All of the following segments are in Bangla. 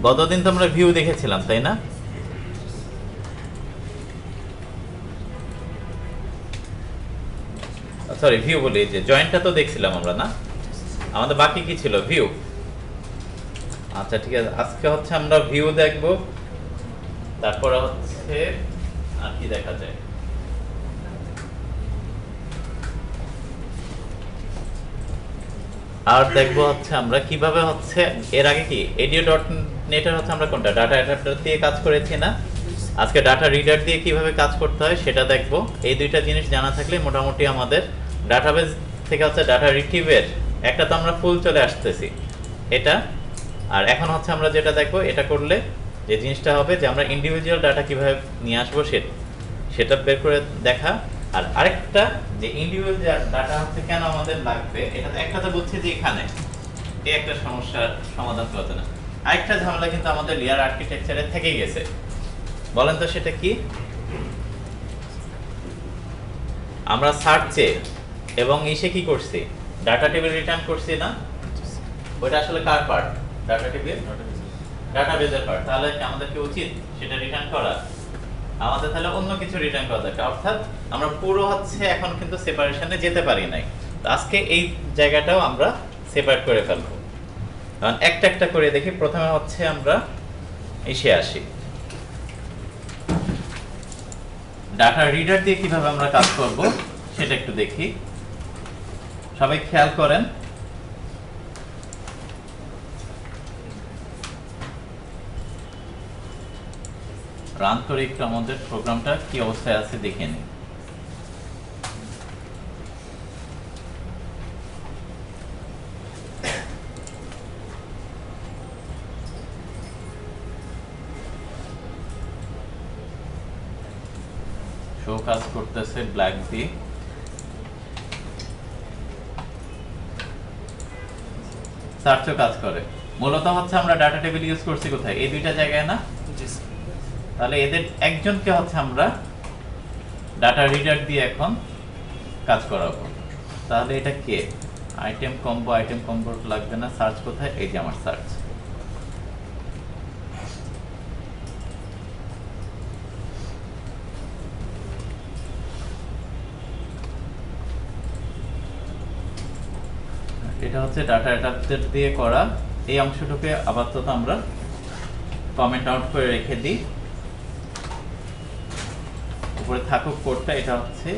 গতদিন তো আমরা ভিউ দেখেছিলাম, তাই না? সরি, ভিউ বলি, যে জয়েন্টটা তো দেখছিলাম আমরা, না? আমাদের বাকি কি ছিল? ভিউ। আচ্ছা ঠিক আছে, আজকে হচ্ছে আমরা ভিউ দেখব, তারপরে হচ্ছে আর কি দেখা যায়। আর দেখবো হচ্ছে আমরা কিভাবে হচ্ছে, এর আগে কি edu.net এর হচ্ছে আমরা কোনটা ডাটা অ্যাডাপ্টার দিয়ে কাজ করেছি না, আজকে ডাটা রিডার দিয়ে কিভাবে কাজ করতে হয় সেটা দেখবো। এই দুইটা জিনিস জানা থাকলে মোটামুটি আমাদের ডাটাবেজ থেকে হচ্ছে ডাটা রিট্রিভের একটা তো আমরা ফুল চলে আসতেছি এটা। আর এখন হচ্ছে আমরা যেটা দেখবো, এটা করলে যে জিনিসটা হবে যে আমরা ইন্ডিভিজুয়াল ডাটা কিভাবে নিয়ে আসবো সেটা বের করে দেখা। আর আরেকটা যে ইন্ডিভিজুয়াল ডাটা হচ্ছে কেন আমাদের লাগবে, এটা একটা তো বুঝছি যে এখানে এই একটা সমস্যার সমাধান করতে না, আরেকটা ঝামেলা কিন্তু আমাদের লেয়ার আর্কিটেকচারে থেকে গেছে। বলেন তো সেটা কি? আমরা সার্চে এবং ইসে কি করছি, ডাটা টেবিল রিটার্ন করছি না? ওটা আসলে কার পার্ট? ডাটা টেবিল, ডাটাবেজের পার্ট। তাহলে কি আমাদের কি উচিত সেটা রিটার্ন করা? আমাদের তাহলে অন্য কিছু রিটার্ন করা দরকার। অর্থাৎ আমরা পুরো হচ্ছে এখন কিন্তু সেপারেশনে যেতে পারি নাই, তো আজকে এই জায়গাটাও আমরা সেপারেট করে ফেলবো। কারণ একটা একটা করে দেখি। প্রথমে হচ্ছে আমরা এসে আসি ডাটা রিডার দিয়ে কিভাবে আমরা কাজ করব সেটা একটু দেখি। সবাই খেয়াল করেন, রান করে একটু আমাদের প্রোগ্রামটা কি অবস্থায় আছে দেখে নিন। শো কাজ করতেছে ব্ল্যাক দিয়ে। সার্চও কাজ করে। মূলত হচ্ছে আমরা ডাটা টেবিল ইউজ করছি কোথায়? এই দুইটা জায়গায় না? তাহলে এদের একজনকে হচ্ছে আমরা ডাটা রিডার দিয়ে এখন কাজ করাবো। তাহলে এটা কে? আইটেম কম্বো লাগবে না। সার্চ কোথায়? এই যে আমার সার্চ। এটা হচ্ছে ডাটা অ্যাডাপ্টার দিয়ে করা। এই অংশটুকে আপাতত আমরা কমেন্ট আউট করে রেখে দিই। উপরে থাকুক কোডটা, এটা হচ্ছে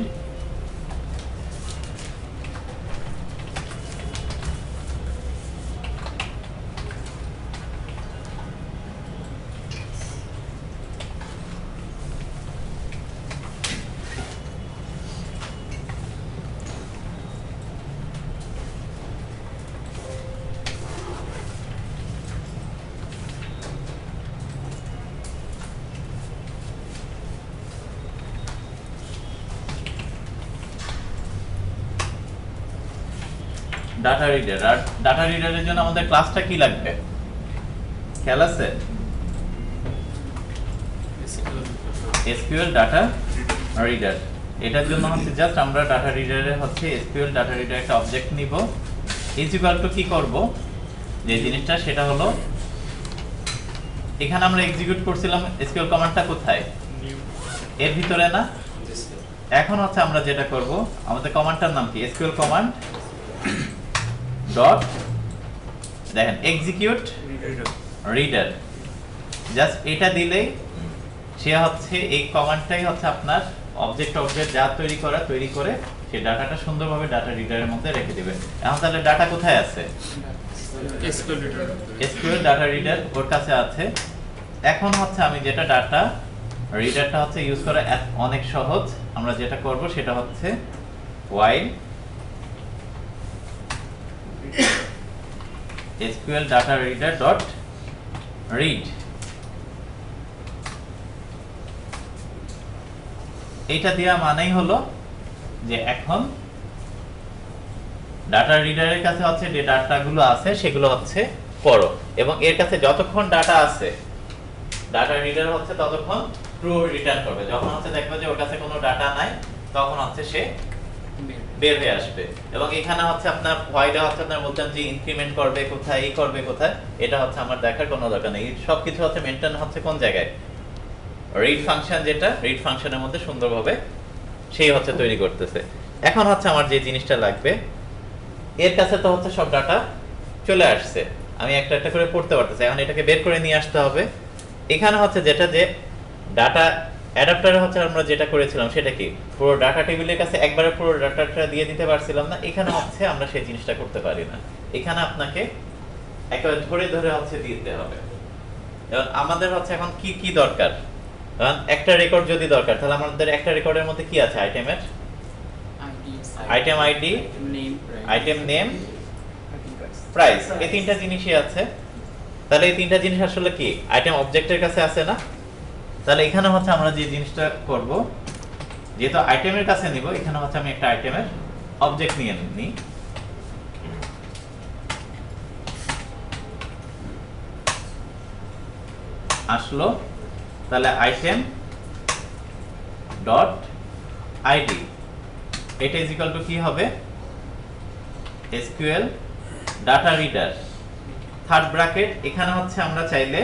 ডাটা রিডার। আর ডাটা রিডারের জন্য আমাদের ক্লাসটা কি লাগবে খেয়াল আছে? SQL data reader. এটার জন্য হচ্ছে জাস্ট আমরা ডাটা রিডারে হচ্ছে এসকিউএল ডাটা রিডার একটা অবজেক্ট নিব। ইজ ইকুয়াল টু কি করব, যে জিনিসটা সেটা হলো এখানে আমরা এক্সিকিউট করছিলাম এসকিউএল কমান্ডটা কোথায়? এর ভিতরে না? এখন হচ্ছে আমরা যেটা করব, আমাদের কমান্ডটার নাম কি? এসকিউএল কমান্ড ডট, দেখেন এক্সিকিউট রিডার। জাস্ট এটা দিলেই সে হচ্ছে এই কমান্ডটাই হচ্ছে আপনার অবজেক্ট যা তৈরি করে সেই ডাটাটা সুন্দরভাবে ডাটা রিডারের মধ্যে রেখে দিবে। এখন তাহলে ডাটা কোথায় আছে? এসকিউএল ডাটা রিডার ওর কাছে আছে। এখন হচ্ছে আমি যেটা ডাটা রিডারটা হচ্ছে ইউজ করা অনেক সহজ। আমরা যেটা করব সেটা হচ্ছে while SQL data reader dot read, এটা দেয়া মানেই হলো যে এখন ডাটা রিডারের কাছে হচ্ছে যে ডাটাগুলো আছে সেগুলো হচ্ছে পড়ো, এবং এর কাছে যতক্ষণ ডাটা আছে ডাটা রিডার হচ্ছে ততক্ষণ ট্রু রিটার্ন করবে। যখন হচ্ছে দেখবে যে ওর কাছে কোনো ডাটা নাই তখন হচ্ছে সে বের হয়ে আসবে। এবং এখানে হচ্ছে আপনার হোয়াইটে হচ্ছে আপনার বলতেন যে ইনক্রিমেন্ট করবে কোথায়, এই করবে কোথায়, এটা হচ্ছে আমার দেখার কোনো দরকার নেই। সবকিছু হচ্ছে মেনটেন হচ্ছে কোন জায়গায়, রিড ফাংশন, যেটা রিড ফাংশনের মধ্যে সুন্দরভাবে সেই হচ্ছে তৈরি করতেছে। এখন হচ্ছে আমার যে জিনিসটা লাগবে, এর কাছে তো হচ্ছে সব ডাটা চলে আসছে, আমি একটা একটা করে পড়তে পারতেছি। এখন এটাকে বের করে নিয়ে আসতে হবে। এখানে হচ্ছে যেটা যে ডাটা অ্যাডাপ্টারে হচ্ছে আমরা যেটা করেছিলাম সেটা কি, পুরো ডাটা টেবিলের কাছে একবারে পুরো ডাটাটা দিয়ে দিতে পারছিলাম না। এখানে হচ্ছে আমরা সেই জিনিসটা করতে পারি না, এখানে আপনাকে একেবারে ধরে ধরে হচ্ছে দিতে হবে। এবং আমাদের হচ্ছে এখন কি কি দরকার, কারণ একটা রেকর্ড যদি দরকার, তাহলে আমাদের একটা রেকর্ডের মধ্যে কি আছে, আইটেমের item ID, item name, price, এই তিনটা জিনিসই আছে। তাহলে এই তিনটা জিনিস আসলে কি আইটেম অবজেক্টের কাছে আছে না? তাহলে এখানে হচ্ছে আমরা যে জিনিসটা করব, যেহেতু আইটেমের কাছে নিব, এখানে হচ্ছে আমি একটা আইটেমের অবজেক্ট নিয়ে নিই। আসলো, তাহলে আইটেম ডট আইডি, এটা ইজ ইকুয়াল টু কি হবে, SQL data reader, third bracket. এখানে হচ্ছে আমরা চাইলে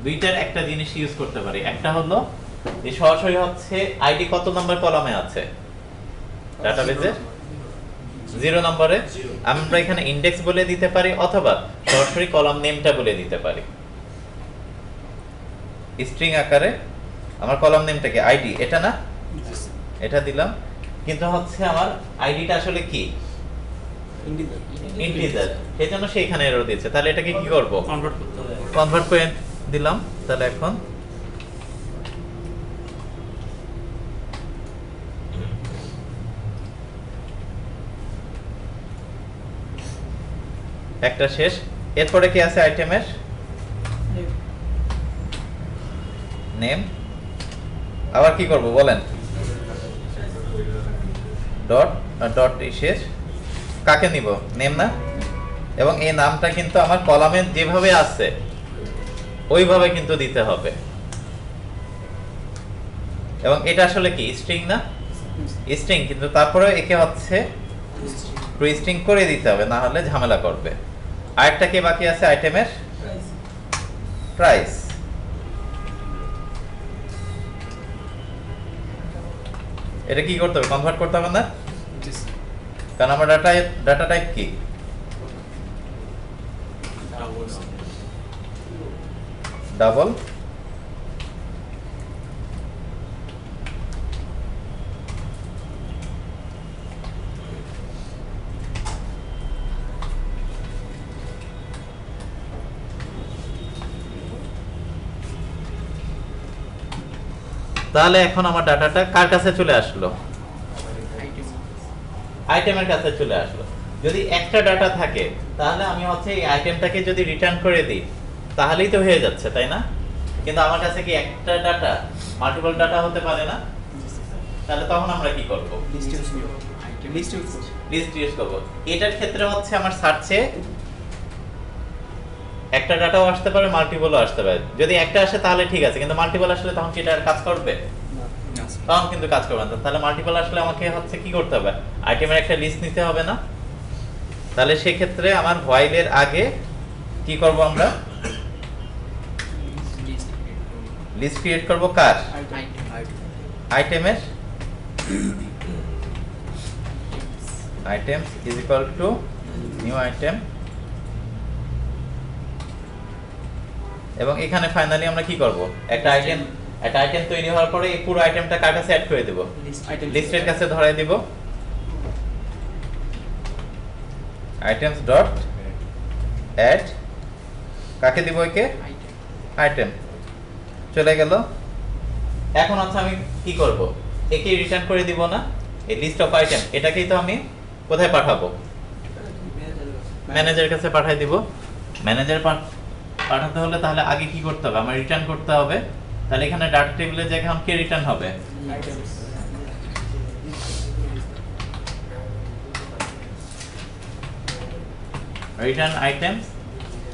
দুইটার একটা জিনিস ইউজ করতে পারি। একটা হলো যে সরাসরি হচ্ছে আইডি কত নাম্বার কলামে আছে ডাটাবেজে, 0 নম্বরে, আমরা এখানে ইনডেক্স বলে দিতে পারি, অথবা সরাসরি কলাম নেমটা বলে দিতে পারি স্ট্রিং আকারে। আমার কলাম নেমটা কি আইডি, এটা না, এটা দিলাম, কিন্তু হচ্ছে আমার আইডিটা আসলে কি ইন্টিজার, সেজন্য সে এখানে এরর দিয়েছে। তাহলে এটাকে কি করব, কনভার্ট করে দিলাম। তাহলে এখন একটা শেষ। এরপরে কি আছে আইটেমের নেম, আবার কি করব বলেন, ডট ডট শেষ, কাকে নিব, নেম না, এবং এই নামটা কিন্তু আমার কলামে যেভাবে আছে ওইভাবে কিন্তু দিতে হবে। এবং এটা আসলে কি স্ট্রিং না, স্ট্রিং, কিন্তু তারপরে একে হচ্ছে স্ট্রিং করে দিতে হবে, না হলে ঝামেলা করবে। আরেকটা কি বাকি আছে আইটেমের প্রাইস, এটা কি করতে হবে, কনভার্ট করতে হবে না, কারণ আমার ডাটা টাইপ কি ডাবল। তাহলে এখন আমার ডাটাটা কার কাছে চলে আসলো, আইটেমের কাছে চলে আসলো। যদি একটা ডাটা থাকে তাহলে আমি হচ্ছে এই আইটেমটাকে যদি রিটার্ন করে দিই তাহলেই তো হয়ে যাচ্ছে, তাই না? কিন্তু আমার কাছে কি একটা ডাটা, মাল্টিপল ডাটা হতে পারে না। তাহলে তখন আমরা কি করব, লিস্ট ইউজ করব। এটার ক্ষেত্রে হচ্ছে আমার সার্চে একটা ডাটাও আসতে পারে, মাল্টিপলও আসতে পারে। যদি একটা আসে তাহলে ঠিক আছে, কিন্তু মাল্টিপল আসলে তখন কি এটা আর কাজ করবে, তখন কিন্তু কাজ করবে না। তাহলে মাল্টিপল আসলে আমাকে হচ্ছে কি করতে হবে, আইটেমের একটা লিস্ট নিতে হবে না। তাহলে সেই ক্ষেত্রে আমার হোয়াইলের আগে কি করব, আমরা লিস্ট ক্রিয়েট করব কার, আইটেমের, items is equal to new item. এবং এখানে ফাইনালি আমরা কি করব, একটা আইটেম তৈরি হওয়ার পরে এই পুরো আইটেমটা কার কাছে অ্যাড করে দেব, লিস্টের কাছে ধরাই দেব। আইটেমস ডট অ্যাড, কাকে দিব, একে আইটেম, চলে গেল। এখন হচ্ছে আমি কি করব, একে রিটার্ন করে দিব না, এই লিস্ট অফ আইটেম এটাকেই তো আমি কোথায় পাঠাবো, ম্যানেজারের কাছে পাঠিয়ে দিব। ম্যানেজার পাঠাতে হলে তাহলে আগে কি করতে হবে, আমার রিটার্ন করতে হবে। তাহলে এখানে ডাটা টেবিলের জায়গায় এখন কে রিটার্ন হবে, রিটার্ন আইটেমস,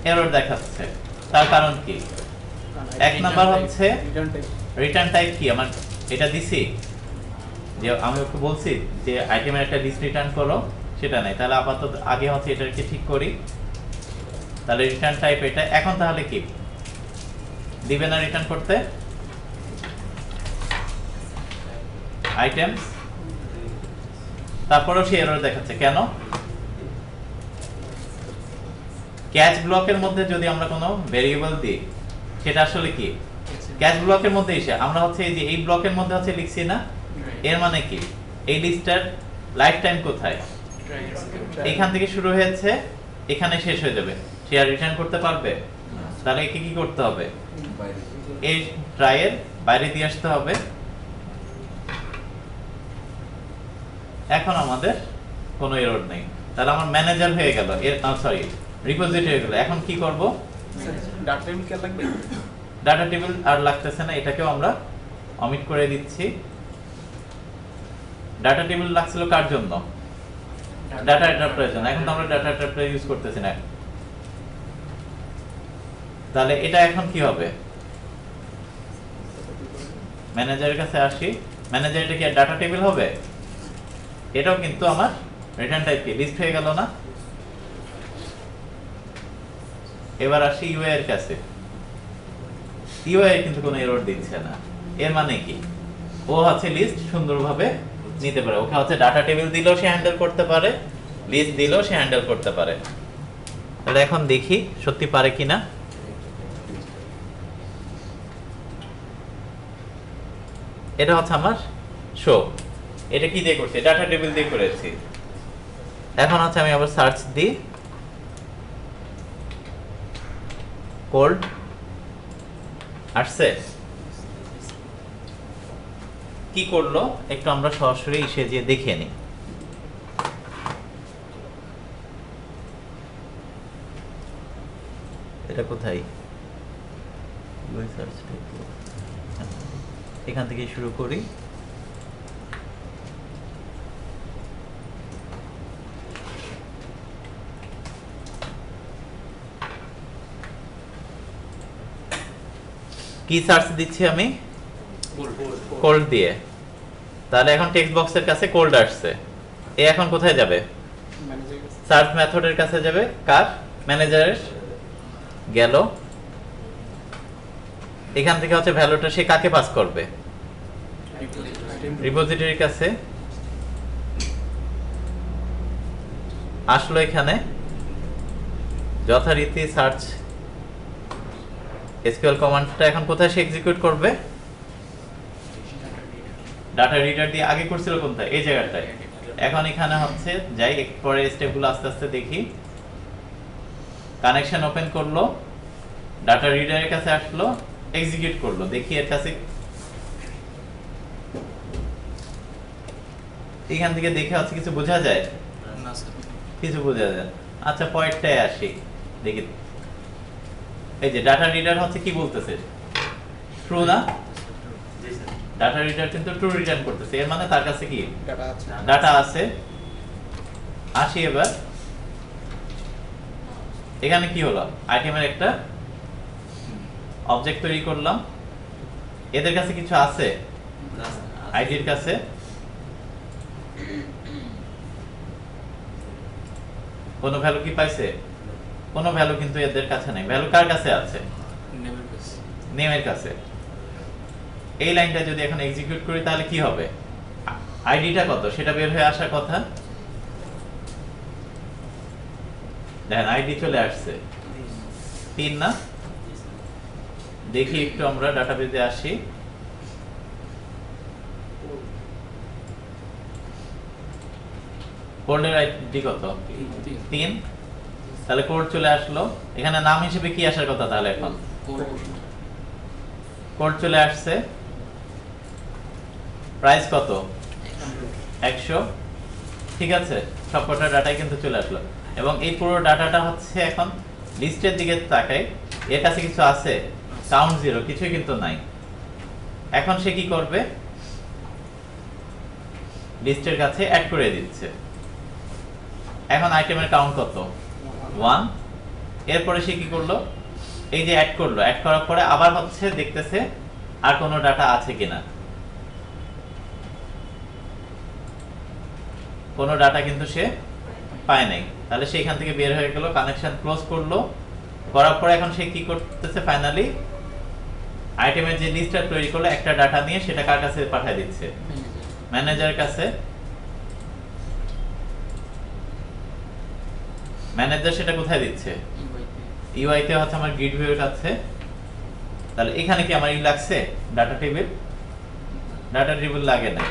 এরর দেখাচ্ছে। তার কারণ কি, এক নাম্বার হচ্ছে রিটার্ন টাইপ কি, আমার এটা দিছি যে আমি ওকে বলছি যে আইটেমের একটা লিস্ট রিটার্ন করো, সেটা নাই। তাহলে আপাতত আগে হচ্ছে এটাকে ঠিক করি। তাহলে রিটার্ন টাইপ এটা। এখন তাহলে কি দিবে না রিটার্ন করতে? আইটেমস, তারপরেও সে এরর দেখাচ্ছে কেন? ক্যাচ ব্লকের মধ্যে যদি আমরা কোনো ভেরিয়েবল দিই, সেটা আসলে কি ক্যাচ ব্লকের মধ্যে এসে আমরা হচ্ছে এই যে এই ব্লকের মধ্যে হচ্ছে লিখছি না, এর মানে কি এই লিস্টটার লাইফ টাইম কোথায়? এখান থেকে শুরু হয়েছে, এখানে শেষ হয়ে যাবে। সে আর রিটার্ন করতে পারবে? তাহলে একে কি করতে হবে? এই ট্রাইয়ের বাইরে দিয়ে আসতে হবে। এখন আমাদের কোনো এরর নেই। তাহলে আমার ম্যানেজার হয়ে গেল, সরি রিপোজিটরি হয়ে গেল। এখন কি করব? ডাটা টেবিল কে লাগবে? ডাটা টেবিল আর লাগতেছে না, এটাকেও আমরা অমিট করে দিচ্ছি। ডাটা টেবিল লাগছিল কার জন্য? ডাটা অ্যাডাপ্টারের জন্য। এখন তো আমরা ডাটা অ্যাডাপ্টার ইউজ করতেছি না। তাহলে এটা এখন কি হবে? ম্যানেজারের কাছে আসি। ম্যানেজার এটা কি ডাটা টেবিল হবে? এটাও কিন্তু আমার রিটার্ন টাইপ কি লিস্ট হয়ে গেল না? এবার আসি ইউআই এর কাছে। ইউআই কিন্তু কোনো এরর দিচ্ছে না। এর মানে কি ও হচ্ছে লিস্ট সুন্দরভাবে নিতে পারে। ওকে হচ্ছে ডাটা টেবিল দিলেও সে হ্যান্ডেল করতে পারে, লিস্ট দিলেও সে হ্যান্ডেল করতে পারে। তাহলে এখন দেখি সত্যি পারে কিনা। এটা হচ্ছে আমার শো। এটা কি দিয়ে করছি? ডাটা টেবিল দিয়ে করেছি। এখন হচ্ছে আমি আবার সার্চ দিই, কোল্ড আসছে। কি করলো একটু আমরা সরাসরি এসে যে দেখে নিই। এটা কোথায়? এখান থেকে শুরু করি। কি সার্চ দিচ্ছি আমি? কোল্ড দিয়ে। তাহলে এখন টেক্সট বক্সের কাছে কোল্ড আসছে। এ এখন কোথায় যাবে? সার্চ মেথডের কাছে যাবে। কার? ম্যানেজারের। গেল। এখান থেকে হচ্ছে ভ্যালুটা সে কাকে পাস করবে? রিপোজিটরির কাছে। আসলো এখানে, যথারীতি সার্চ এসকিউএল কমান্ডটা এখন কোথায় সে এক্সিকিউট করবে? ডাটা রিডার দিয়ে আগে করছিল কোনটায়? এই জায়গাটায়। এখন এখানে হচ্ছে যাই পরে স্টেপগুলো আস্তে আস্তে দেখি। কানেকশন ওপেন করলো, ডাটা রিডারের কাছে আসলো, এক্সিকিউট করলো। দেখি এর কাছে এখান থেকে দেখে হচ্ছে কিছু বোঝা যায় না স্যার, কিছু বোঝা যায়। আচ্ছা পয়েন্টটায় আসি, দেখি। এই যে ডাটা রিডার হচ্ছে কি বলতেছে? ট্রু না? ডাটা রিডার কিন্তু ট্রু রিটার্ন করতেছে। এর মানে তার কাছে কি ডাটা আছে। ডাটা আছে। আসি এবার এখানে কি হলো? আইটেমের একটা অবজেক্ট তৈরি করলাম। এদের কাছে কিছু আছে? আইডির কাছে কোনো ভ্যালু কি পাইছে? কোনো ভ্যালু কিন্তু এদের কাছে নাই। ভ্যালু কার কাছে আছে? নেমের কাছে। এই লাইনটা যদি এখন এক্সিকিউট করি তাহলে কি হবে? আইডিটা কত সেটা বের হয়ে আসার কথা। দেখেন আইডি চলে আসছে 3 না? দেখি একটু আমরা ডাটাবেজে আসি। কোডের আইডি কত? 3। তাহলে কোড চলে আসলো। এখানে নাম হিসেবে কি আসার কথা? তাহলে এখন কোড চলে আসছে। প্রাইস কত? 100। ঠিক আছে, সবকটা ডাটাই কিন্তু চলে আসলো। এবং এই পুরো ডাটাটা হচ্ছে এখন লিস্টের দিকে তাকাই। এর কাছে কিছু আছে? কাউন্ট 0, কিছুই কিন্তু নাই। এখন সে কি করবে? লিস্টের কাছে অ্যাড করে দিচ্ছে। এখন আইটেমের কাউন্ট কত? 1। এরপরে সে কি করলো? এই যে অ্যাড করলো, অ্যাড করার পরে আবার হচ্ছে দেখতেছে আর কোনো ডাটা আছে কিনা। কোনো ডাটা কিন্তু সে পায় নাই, তাহলে সে এখান থেকে বের হয়ে গেল, কানেকশন ক্লোজ করলো, করার পর এখন সে কি করতেছে, ফাইনালি আইটেমের যে লিস্টটা তৈরি করলো একটা ডাটা নিয়ে সেটা কার কাছে পাঠিয়ে দিচ্ছে, ম্যানেজারের কাছে। ম্যানেজার সেটা কোথায় দিচ্ছে, ইউআই তে হচ্ছে আমার গ্রিড ভিউ এর কাছে। তাহলে এখানে কি আমার ই লাগছে ডাটা টেবিল লাগে না।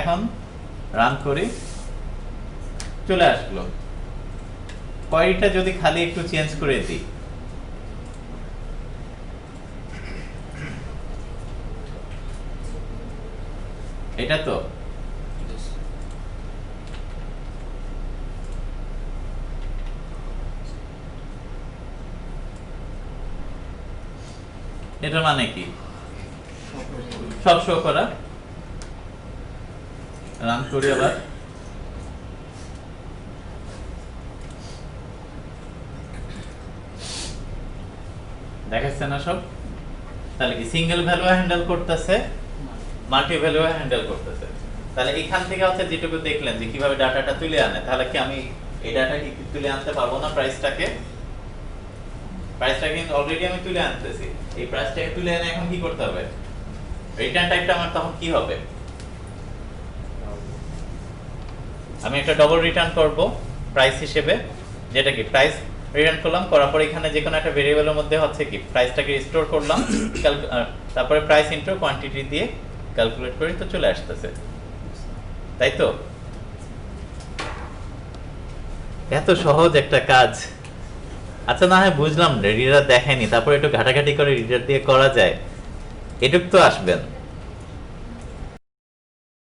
এখন রান করি, চলে আসলো। কোয়েরিটা যদি খালি একটু চেঞ্জ করে দিই, এটা তো এটার মানে কি, সব শো করা। রান করি আবার, দেখাচ্ছে না সব। তাহলে কি সিঙ্গেল ভ্যালু হ্যান্ডেল করতেছে, মাল্টি ভ্যালু হ্যান্ডেল করতেছে। তাহলে এখান থেকে হচ্ছে যেটুকু দেখলেন যে কিভাবে ডাটাটা তুলে আনে, তাহলে কি আমি এই ডাটা কি তুলে আনতে পারবো না? প্রাইসটাকে কিন্তু অলরেডি আমি তুলে আনতেছি। এই প্রাইসটাকে তুলে এনে এখন কি করতে হবে, রিটার্ন টাইপটা আমার তখন কি হবে, আমি একটা ডবল রিটার্ন করব প্রাইস হিসেবে, যেটা কি প্রাইস রিটার্ন করলাম, করার পর এখানে যে কোনো একটা ভেরিয়েবলের মধ্যে হচ্ছে কি প্রাইসটাকে স্টোর করলাম, তারপরে প্রাইস ইনটু কোয়ান্টিটি দিয়ে ক্যালকুলেট করি, তো চলে আসতেছে, তাই তো? এত সহজ একটা কাজ। আচ্ছা, না হয় বুঝলাম রিডার দেখায়নি, তারপরে একটু ঘাটাঘাটি করে রিডার দিয়ে করা যায়, এটুক তো আসবেন।